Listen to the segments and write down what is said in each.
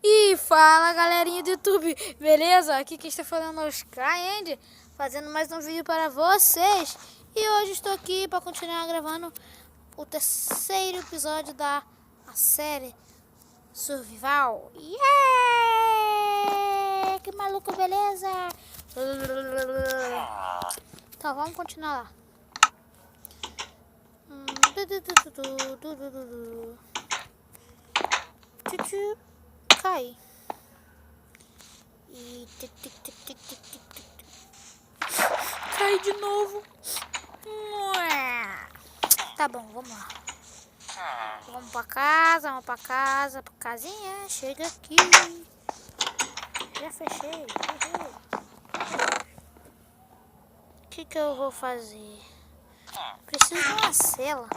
E fala galerinha do YouTube, beleza? Aqui quem está falando é o Sky, fazendo mais um vídeo para vocês. E hoje estou aqui para continuar gravando o terceiro episódio da série Survival. Yeah! Que maluco, beleza? Então vamos continuar lá. Cai. E cai de novo. Tá bom, vamos lá. Vamos pra casa, pra casinha. Chega aqui. Já fechei. O que eu vou fazer? Preciso de uma cela.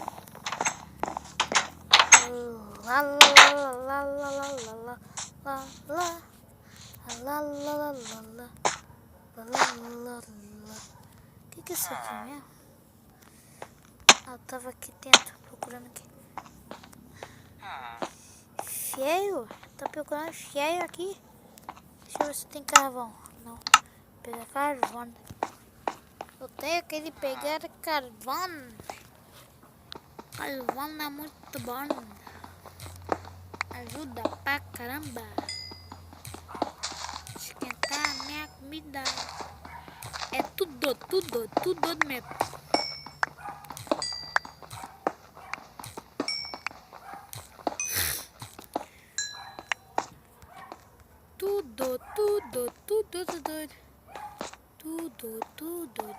Lá, lá, lá, lá, lá, lá, lá, lá, lá. Lá, lá, lá, lá, lá. Lá, lá, lá, lá. Que é isso aqui mesmo? Eu tava aqui dentro, procurando aqui. Fieiro? Tô procurando fieiro aqui. Deixa eu ver se tem carvão. Não. Pegar carvão. Eu tenho que ir pegar carvão. Carvão é muito bom. Ajuda pra caramba. Esquentar a minha comida. É tudo mesmo. Tudo.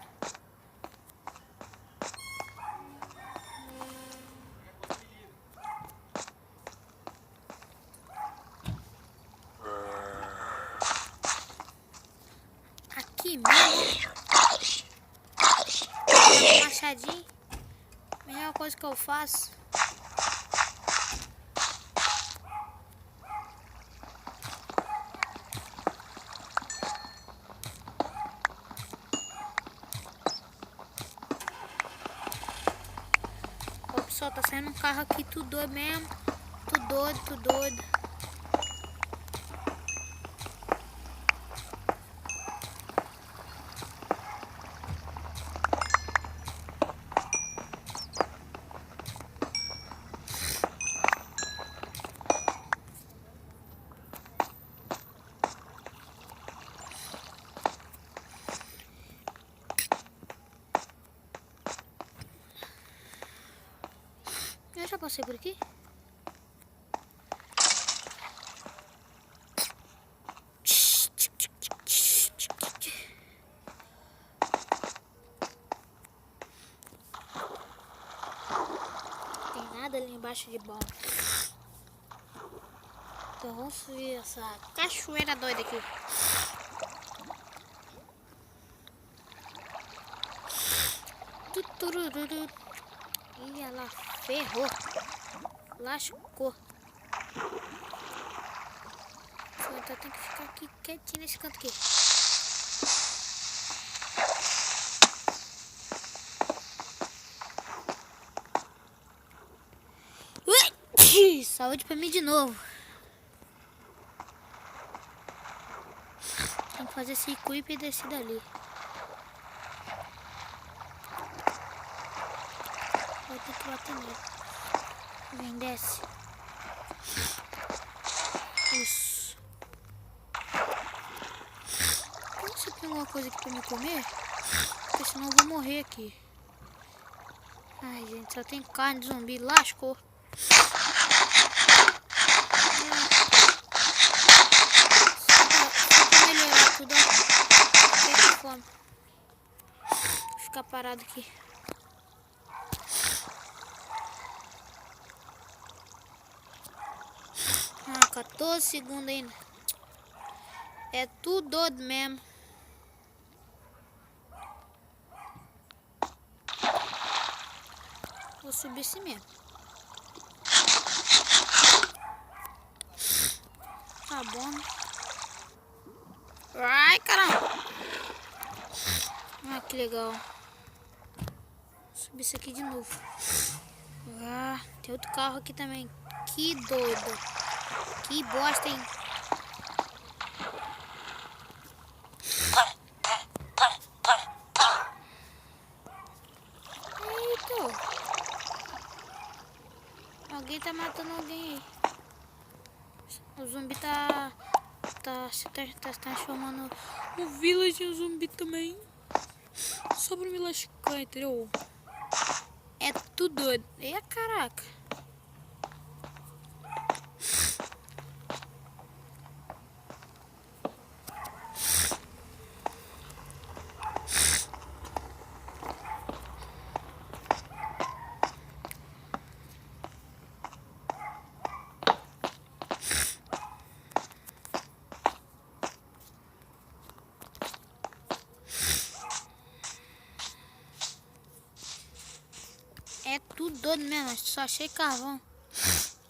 Aqui mesmo. Machadinho. Melhor coisa que eu faço. Ó, pessoal, tá saindo um carro aqui, tudo doido mesmo. Tudo doido. Eu já passei por aqui? Tem nada ali embaixo de bom. Então vamos subir essa cachoeira doida aqui. Ih, ela ferrou. Lascou. Então tem que ficar aqui quietinho nesse canto aqui. Ui! Saúde pra mim de novo. Tem que fazer esse equipe e descer dali. Vou ter que bater nele. Vem, desce. Isso. Você tem alguma coisa aqui pra me comer? Porque senão eu vou morrer aqui. Ai, gente, só tem carne de zumbi. Lascou. Só pra melhorar tudo, ó. Fiquei com fome. Vou ficar parado aqui. 14 segundos ainda. É tudo doido mesmo. Vou subir assim mesmo. Tá bom. Ai, caramba. Ah, que legal. Vou subir isso aqui de novo. Ah, tem outro carro aqui também. Que doido. Que bosta, hein? tá matando alguém aí. O zumbi tá se transformando no village, o zumbi também. Só pra me lascar, entendeu? É tudo doido. E caraca. É tudo doido mesmo, só achei carvão.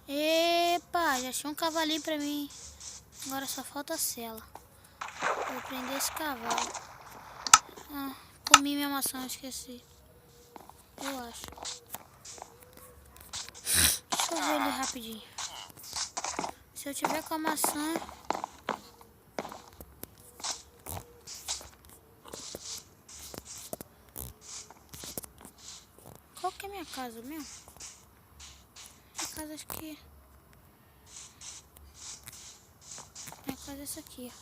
Epa, já achei um cavalinho pra mim. Agora só falta a cela. Vou prender esse cavalo. Ah, comi minha maçã, esqueci. Eu acho. Deixa eu ver ele rapidinho. Se eu tiver com a maçã... Qual que é a minha casa mesmo? Minha casa acho que... Minha casa é essa aqui, ó.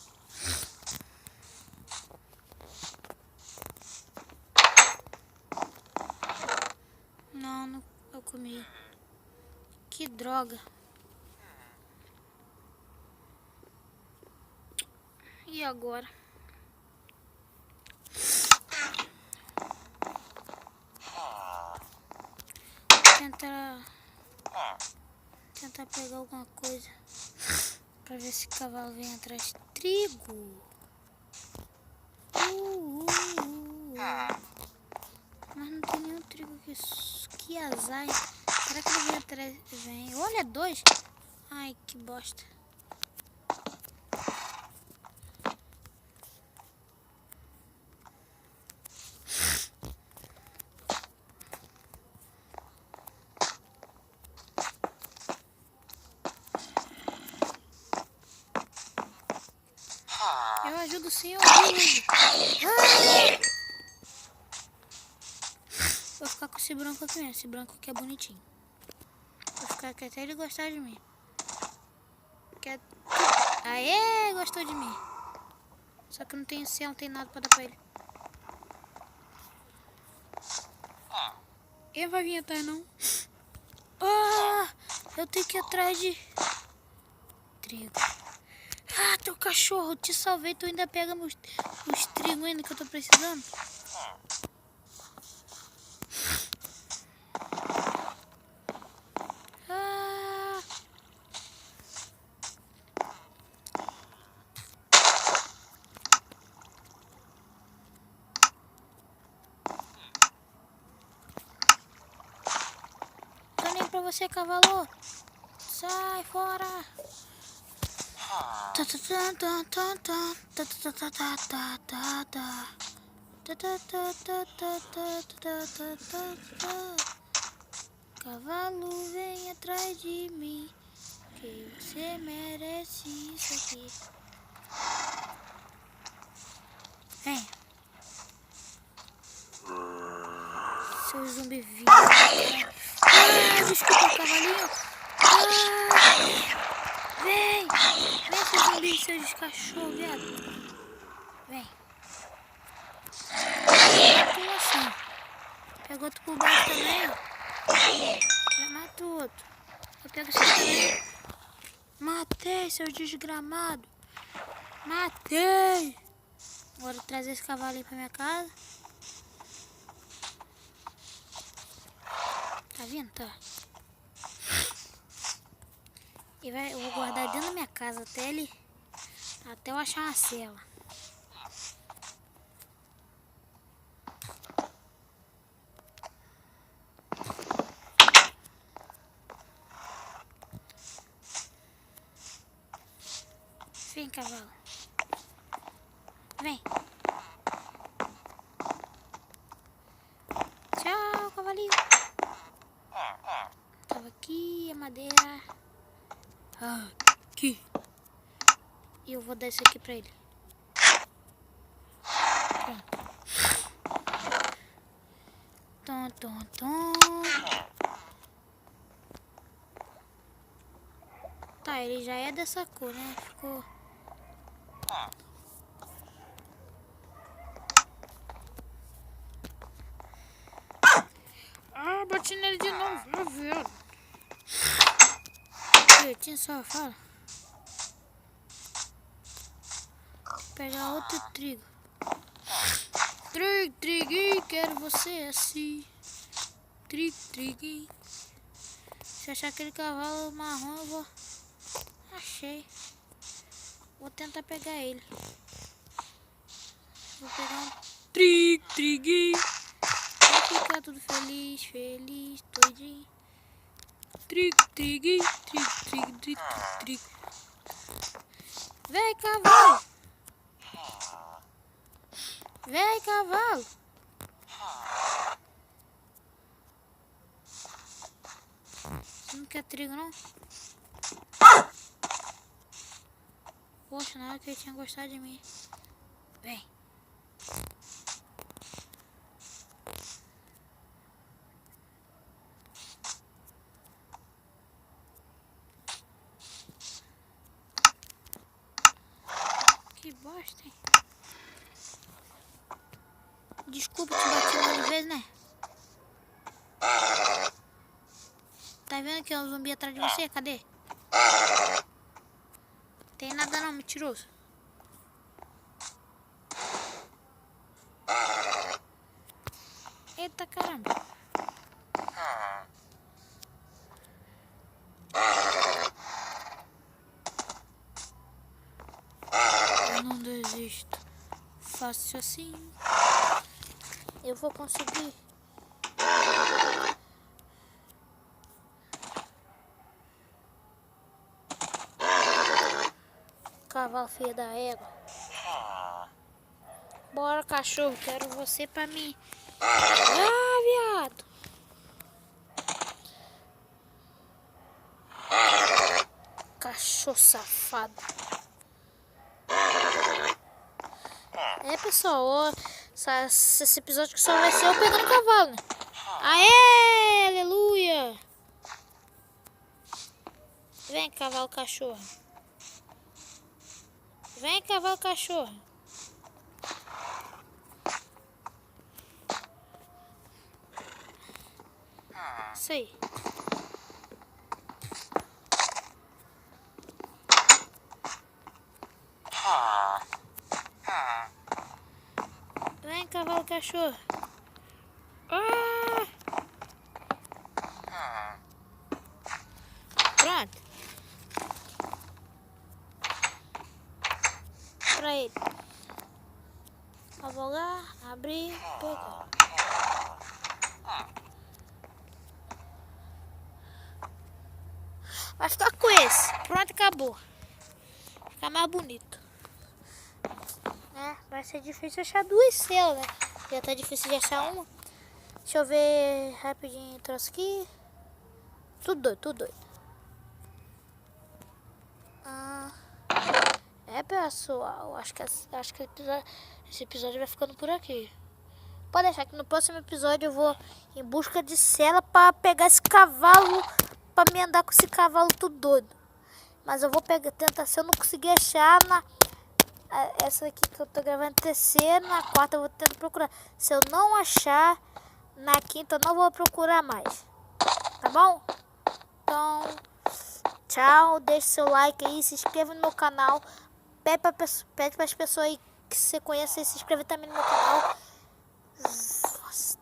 Não, eu comi. Que droga. E agora? Tentar pegar alguma coisa pra ver se o cavalo vem atrás. Trigo. Mas não tem nenhum trigo aqui. Que azar, hein? Será que ele vem atrás? Vem. Olha, 2. Ai, que bosta. Eu ajudo sim, eu ajudo. Vou ficar com esse branco aqui mesmo. Esse branco aqui é bonitinho. Vou ficar aqui até ele gostar de mim. Aê, gostou de mim. Só que não tem céu, não tem nada pra dar pra ele. Ele vai vir atrás, não. Ah, eu tenho que ir atrás de trigo. Ah, teu cachorro, te salvei. Tu ainda pega os trigos ainda que eu tô precisando. Ah. Tô nem pra você, cavalo. Sai fora. Cavalo, vem atrás de mim, que você merece isso aqui. Vem. Seu zumbi vivo. Ah, desculpa, cavalinho. Ah, vem. Vem, seu zumbi, seu descachorro, viado. Vem. Assim. Pega outro por baixo também, ó. Já mato outro. Eu pego esse também. Matei, seu desgramado. Matei. Agora trazer esse cavalinho pra minha casa. Tá vendo? Tá. E eu vou guardar dentro da minha casa até eu achar uma cela. Vem, cavalo. Vem. Tchau, cavalinho. Tava aqui a madeira. Aqui. E eu vou dar isso aqui pra ele. Pronto. Tom. Ah, ele já é dessa cor, né? Ficou... Ah, bati nele de novo, meu Deus. Tinha só, fala. Vou pegar outro trigo. Triguinho, quero você assim. Triguinho. Se achar aquele cavalo marrom, eu vou... Achei. Vou tentar pegar ele. Vou pegar um triguinho. Vai ficar tudo feliz, todinho. Triguinho, trigo. Vem, cavalo. Vem, cavalo. Você não quer trigo, não? Poxa, na hora que ele tinha gostado de mim. Vem. Que bosta, hein? Desculpa te bati uma vez, né? Tá vendo que é um zumbi atrás de você? Cadê? Tem nada não, mentiroso. Eita caramba. Eu não desisto. Fácil assim. Eu vou conseguir. Cavalo feio da égua. Bora, cachorro. Quero você pra mim. Ah, viado. Cachorro safado. É, pessoal. Ó, esse episódio que só vai ser eu pegando cavalo, né? Aê, aleluia. Vem, cavalo cachorro. Vem, cavalo cachorro. Isso aí. Vem, cavalo cachorro. Ah! Pronto. Pra ele. Cavalgar, abrir, pegar. Vai ficar com esse. Pronto, acabou. Ficar mais bonito. É, vai ser difícil achar duas celas, né? Já tá difícil de achar uma. Deixa eu ver rapidinho o troço aqui. Tudo doido. É, pessoal, acho que esse episódio vai ficando por aqui. Pode deixar que no próximo episódio eu vou em busca de cela pra pegar esse cavalo, pra me andar com esse cavalo tudo doido. Mas eu vou tentar, se eu não conseguir achar essa aqui que eu tô gravando terceira, na quarta eu vou tentar procurar. Se eu não achar, na quinta eu não vou procurar mais. Tá bom? Então, tchau, deixe seu like aí, se inscreva no meu canal. Pede para as pessoas aí que você conhece se inscrever também no meu canal.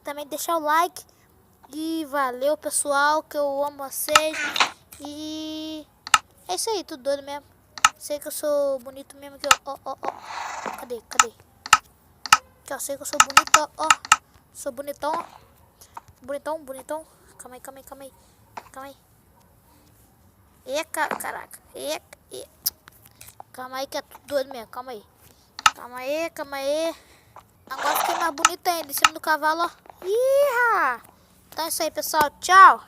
Também deixar o like. E valeu, pessoal, que eu amo vocês. E é isso aí, tudo doido mesmo. Sei que eu sou bonito mesmo aqui, ó. Cadê? Aqui, ó, sei que eu sou bonito, ó. Sou bonitão, ó. Bonitão. Calma aí. Caraca. Calma aí que é tudo doido mesmo, calma aí. Agora fiquei mais bonito ainda, em cima do cavalo, ó. Então é isso aí, pessoal, tchau.